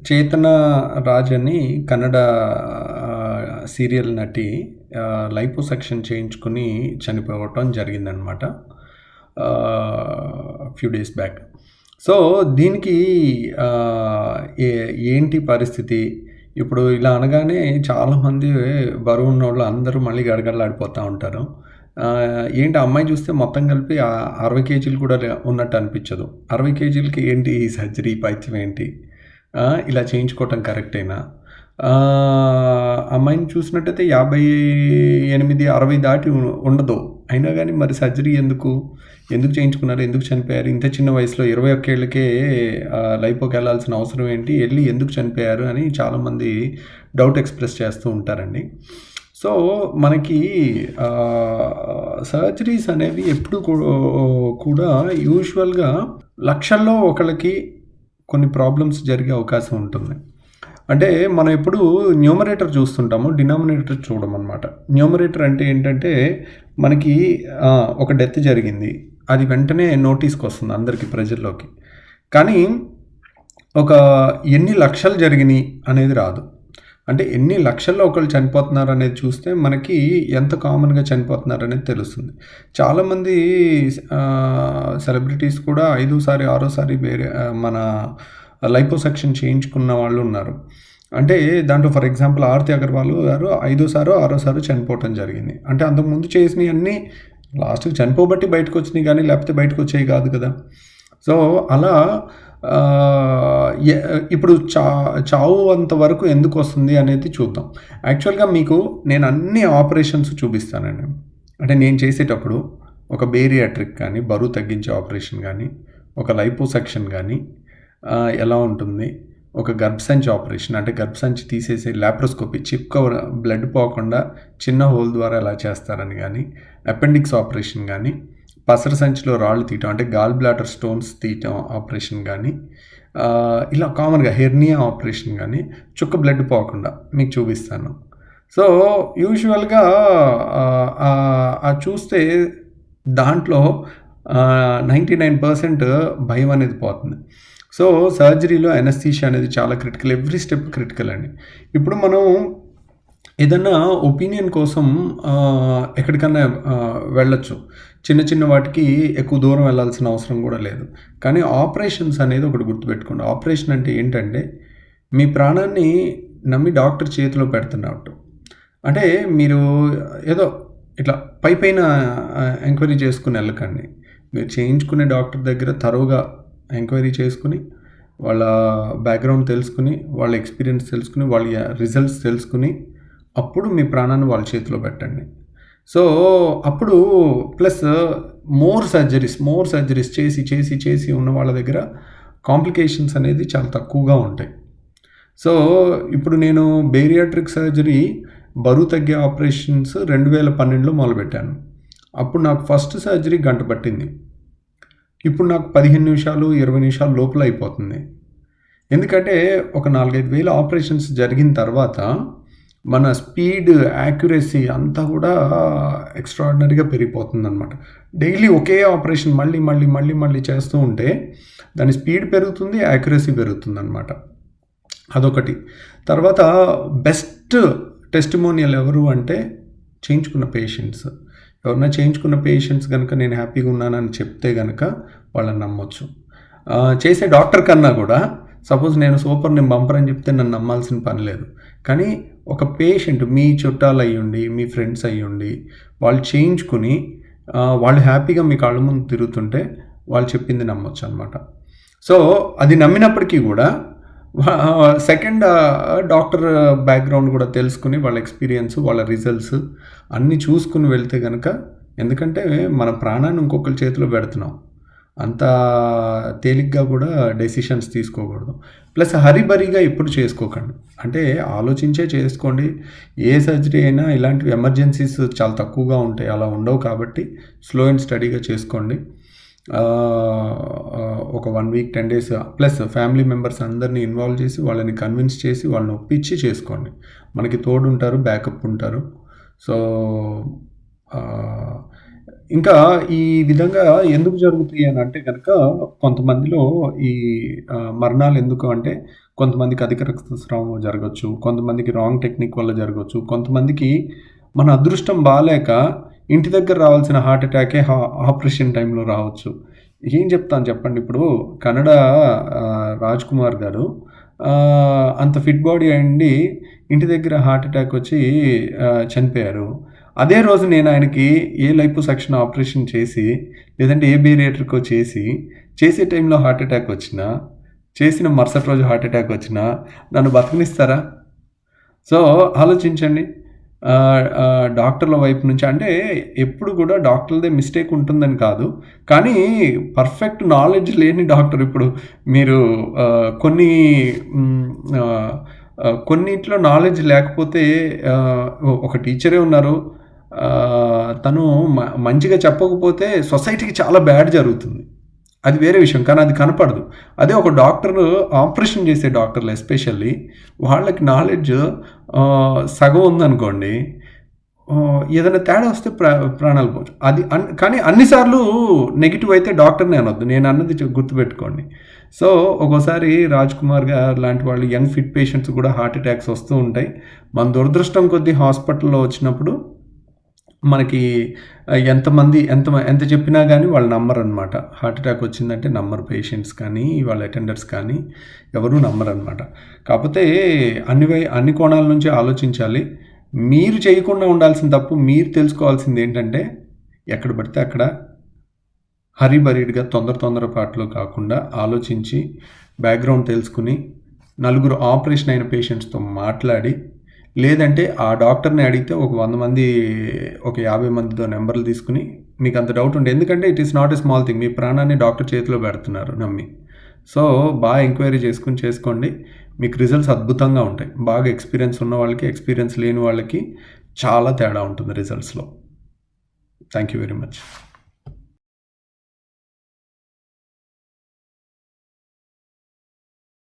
చేతన రాజ్ అని కన్నడ సీరియల్ నటి లైపోసక్షన్ చేయించుకుని చనిపోవటం జరిగిందనమాట ఫ్యూ డేస్ బ్యాక్. సో దీనికి ఏంటి పరిస్థితి? ఇప్పుడు ఇలా అనగానే చాలామంది బరువు ఉన్నోళ్ళు అందరూ మళ్ళీ గడగడలాడిపోతూ ఉంటారు. ఏంటి అమ్మాయి చూస్తే మొత్తం కలిపి 60 కేజీలు కూడా ఉన్నట్టు అనిపించదు. 60 కేజీలకి ఏంటి ఈ సర్జరీ పైత్యం ఏంటి? ఇలా చేయించుకోవటం కరెక్టేనా? అమ్మాయిని చూసినట్టయితే 58, 60 దాటి ఉండదు. అయినా కానీ మరి సర్జరీ ఎందుకు చేయించుకున్నారు? ఎందుకు చనిపోయారు? ఇంత చిన్న వయసులో 21 ఏళ్ళకే లైపోకి వెళ్ళాల్సిన అవసరం ఏంటి? వెళ్ళి ఎందుకు చనిపోయారు అని చాలామంది డౌట్ ఎక్స్ప్రెస్ చేస్తూ ఉంటారండి. సో మనకి సర్జరీస్ అనేవి ఎప్పుడు కూడా యూజువల్గా లక్షల్లో ఒకళ్ళకి కొన్ని ప్రాబ్లమ్స్ జరిగే అవకాశం ఉంటుంది. అంటే మనం ఎప్పుడు న్యూమరేటర్ చూస్తుంటాము, డినామినేటర్ చూడమన్నమాట. న్యూమరేటర్ అంటే ఏంటంటే మనకి ఒక డెత్ జరిగింది, అది వెంటనే నోటీస్కి వస్తుంది అందరికీ, ప్రజల్లోకి. కానీ ఒక ఎన్ని లక్షలు జరిగినాయి అనేది రాదు. అంటే ఎన్ని లక్షల్లో ఒకళ్ళు చనిపోతున్నారు అనేది చూస్తే మనకి ఎంత కామన్గా చనిపోతున్నారు అనేది తెలుస్తుంది. చాలామంది సెలబ్రిటీస్ కూడా 5సారి 6సారి వేరే మన లైపోసక్షన్ చేయించుకున్న వాళ్ళు ఉన్నారు. అంటే దాంట్లో ఫర్ ఎగ్జాంపుల్ ఆర్తి అగర్వాల్ గారు 5సారో 6సారో చనిపోవటం జరిగింది. అంటే అంతకుముందు చేసినవి అన్నీ లాస్ట్కి చనిపోబట్టి బయటకు వచ్చినాయి, కానీ లేకపోతే బయటకు వచ్చేవి కాదు కదా. సో అలా ఇప్పుడు చావు అంతవరకు ఎందుకు వస్తుంది అనేది చూద్దాం. యాక్చువల్గా మీకు నేను అన్ని ఆపరేషన్స్ చూపిస్తానండి. అంటే నేను చేసేటప్పుడు ఒక బేరియాట్రిక్ కానీ, బరువు తగ్గించే ఆపరేషన్ కానీ, ఒక లైపోసక్షన్ కానీ ఎలా ఉంటుంది, ఒక గర్భసంచి ఆపరేషన్ అంటే గర్భసంచి తీసేసే లాప్రోస్కోపీ, చిక్క బ్లడ్ పోకుండా చిన్న హోల్ ద్వారా ఎలా చేస్తారని కానీ, అపెండిక్స్ ఆపరేషన్ కానీ, పసర సంచిలో రాళ్ళు తీయటం అంటే గాల్ బ్లాడర్ స్టోన్స్ తీయటం ఆపరేషన్ కానీ, ఇలా కామన్గా హెర్నియా ఆపరేషన్ కానీ, చుక్క బ్లడ్ పోకుండా మీకు చూపిస్తాను. సో యూజువల్గా చూస్తే దాంట్లో 99% భయం అనేది పోతుంది. సో సర్జరీలో ఎనస్థీషియా అనేది చాలా క్రిటికల్, ఎవ్రీ స్టెప్ క్రిటికల్ అండి. ఇప్పుడు మనం ఏదన్నా ఒపీనియన్ కోసం ఎక్కడికన్నా వెళ్ళొచ్చు. చిన్న చిన్న వాటికి ఎక్కువ దూరం వెళ్ళాల్సిన అవసరం కూడా లేదు. కానీ ఆపరేషన్స్ అనేది ఒకటి గుర్తుపెట్టుకోండి. ఆపరేషన్ అంటే ఏంటంటే మీ ప్రాణాన్ని నమ్మి డాక్టర్ చేతిలో పెడుతున్నట్టు. అంటే మీరు ఏదో ఇట్లా పైన ఎంక్వైరీ చేసుకుని వెళ్ళకండి. మీరు చేయించుకునే డాక్టర్ దగ్గర తరోగా ఎంక్వైరీ చేసుకుని, వాళ్ళ బ్యాక్గ్రౌండ్ తెలుసుకుని, వాళ్ళ ఎక్స్పీరియన్స్ తెలుసుకుని, వాళ్ళ రిజల్ట్స్ తెలుసుకుని, అప్పుడు మీ ప్రాణాన్ని వాళ్ళ చేతిలో పెట్టండి. సో అప్పుడు ప్లస్ మోర్ సర్జరీస్ చేసి ఉన్న వాళ్ళ దగ్గర కాంప్లికేషన్స్ అనేది చాలా తక్కువగా ఉంటాయి. సో ఇప్పుడు నేను బేరియాట్రిక్ సర్జరీ బరువు తగ్గే ఆపరేషన్స్ 2012లో మొదలుపెట్టాను. అప్పుడు నాకు ఫస్ట్ సర్జరీ గంట పట్టింది. ఇప్పుడు నాకు 15 నిమిషాలు 20 నిమిషాల లోపల అయిపోతుంది. ఎందుకంటే ఒక 4-5 వేల ఆపరేషన్స్ జరిగిన తర్వాత మన స్పీడ్, యాక్యురసీ అంతా కూడా ఎక్స్ట్రాడినరీగా పెరిగిపోతుంది అనమాట. డైలీ ఒకే ఆపరేషన్ మళ్ళీ చేస్తూ ఉంటే దాని స్పీడ్ పెరుగుతుంది, యాక్యురసీ పెరుగుతుంది అనమాట. అదొకటి. తర్వాత బెస్ట్ టెస్టిమోనియల్ ఎవరు అంటే చేయించుకున్న పేషెంట్స్. ఎవరన్నా చేయించుకున్న పేషెంట్స్ కనుక నేను హ్యాపీగా ఉన్నానని చెప్తే కనుక వాళ్ళని నమ్మొచ్చు. చేసే డాక్టర్ కన్నా కూడా సపోజ్ నేను సూపర్, నేను బంపర్ అని చెప్తే నన్ను నమ్మాల్సిన పని లేదు. కానీ ఒక పేషెంట్ మీ చుట్టాలు అయ్యుండి, మీ ఫ్రెండ్స్ అయ్యుండి, వాళ్ళు చేయించుకుని వాళ్ళు హ్యాపీగా మీ కళ్ళ ముందు తిరుగుతుంటే వాళ్ళు చెప్పింది నమ్మొచ్చు అనమాట. సో అది నమ్మినప్పటికీ కూడా సెకండ్ డాక్టర్ బ్యాక్గ్రౌండ్ కూడా తెలుసుకుని, వాళ్ళ ఎక్స్పీరియన్స్, వాళ్ళ రిజల్ట్స్ అన్నీ చూసుకుని వెళ్తే కనుక, ఎందుకంటే మన ప్రాణాన్ని ఇంకొకరి చేతిలో పెడుతున్నాం, అంత తేలిగ్గా కూడా డెసిషన్స్ తీసుకోకూడదు. ప్లస్ హరిబరిగా ఎప్పుడు చేసుకోకండి. అంటే ఆలోచించే చేసుకోండి. ఏ సర్జరీ అయినా ఇలాంటివి ఎమర్జెన్సీస్ చాలా తక్కువగా ఉంటాయి, అలా ఉండవు. కాబట్టి స్లో అండ్ స్టడీగా చేసుకోండి. ఒక 1 week 10 days plus family members అందరినీ ఇన్వాల్వ్ చేసి, వాళ్ళని కన్విన్స్ చేసి, వాళ్ళని ఒప్పించి చేసుకోండి. మనకి తోడు ఉంటారు, బ్యాకప్ ఉంటారు. సో ఇంకా ఈ విధంగా ఎందుకు జరుగుతాయి అని అంటే గనక కొంతమందిలో ఈ మరణాలు ఎందుకు అంటే కొంతమందికి అధిక రక్తస్రావం జరగచ్చు, కొంతమందికి రాంగ్ టెక్నిక్ వల్ల జరగచ్చు, కొంతమందికి మన అదృష్టం బాలేక ఇంటి దగ్గర రావాల్సిన హార్ట్ అటాకే ఆపరేషన్ టైంలో రావచ్చు. ఏం చెప్తాను చెప్పండి. ఇప్పుడు కన్నడ రాజ్ కుమార్ గారు అంత ఫిట్ బాడీ అయ్యుండి ఇంటి దగ్గర హార్ట్ అటాక్ వచ్చి చనిపోయారు. అదే రోజు నేను ఆయనకి ఏ లైపోసక్షన్ ఆపరేషన్ చేసి, లేదంటే ఏ బేరియాట్రికో చేసే టైంలో హార్ట్ అటాక్ వచ్చినా, చేసిన మరుసటి రోజు హార్ట్ అటాక్ వచ్చినా నన్ను బతకనిస్తారా? సో ఆలోచించండి. డాక్టర్ల వైపు నుంచి అంటే ఎప్పుడు కూడా డాక్టర్లదే మిస్టేక్ ఉంటుందని కాదు. కానీ పర్ఫెక్ట్ నాలెడ్జ్ లేని డాక్టర్ ఇప్పుడు మీరు కొన్నిట్లో నాలెడ్జ్ లేకపోతే ఒక టీచరే ఉన్నారు. తను మంచిగా చెప్పకపోతే సొసైటీకి చాలా బ్యాడ్ జరుగుతుంది. అది వేరే విషయం. కానీ అది కనపడదు. అదే ఒక డాక్టరు ఆపరేషన్ చేసే డాక్టర్లు ఎస్పెషల్లీ వాళ్ళకి నాలెడ్జ్ సగం ఉందనుకోండి, ఏదైనా తేడా వస్తే ప్రాణాలు పోవచ్చు. అది కానీ అన్నిసార్లు నెగిటివ్ అయితే డాక్టర్నే అనొద్దు. నేను అన్నది గుర్తుపెట్టుకోండి. సో ఒక్కోసారి రాజ్ కుమార్ గారు లాంటి వాళ్ళు యంగ్ ఫిట్ పేషెంట్స్ కూడా హార్ట్ అటాక్స్ వస్తూ ఉంటాయి. మన దురదృష్టం కొద్దీ హాస్పిటల్లో వచ్చినప్పుడు మనకి ఎంత చెప్పినా కానీ వాళ్ళు నమ్మరనమాట. హార్ట్ అటాక్ వచ్చిందంటే నమ్మరు. పేషెంట్స్ కానీ వాళ్ళ అటెండర్స్ కానీ ఎవరూ నమ్మరనమాట. కాకపోతే అన్ని కోణాల నుంచి ఆలోచించాలి. మీరు చేయకుండా ఉండాల్సిన తప్పు మీరు తెలుసుకోవాల్సింది ఏంటంటే ఎక్కడ పడితే అక్కడ హరీబరీడ్గా తొందరపాటులో కాకుండా ఆలోచించి బ్యాక్గ్రౌండ్ తెలుసుకుని నలుగురు ఆపరేషన్ అయిన పేషెంట్స్తో మాట్లాడి, లేదంటే ఆ డాక్టర్ని అడిగితే ఒక 100 మంది ఒక 50 మందితో నెంబర్లు తీసుకుని మీకు అంత డౌట్ ఉండే, ఎందుకంటే it is not a small thing. మీ ప్రాణాన్ని డాక్టర్ చేతిలో పెడుతున్నారు నమ్మి. సో బాగా ఎంక్వైరీ చేసుకోండి. మీకు రిజల్ట్స్ అద్భుతంగా ఉంటాయి. బాగా ఎక్స్పీరియన్స్ ఉన్న వాళ్ళకి, ఎక్స్పీరియన్స్ లేని వాళ్ళకి చాలా తేడా ఉంటుంది రిజల్ట్స్లో. Thank you very much.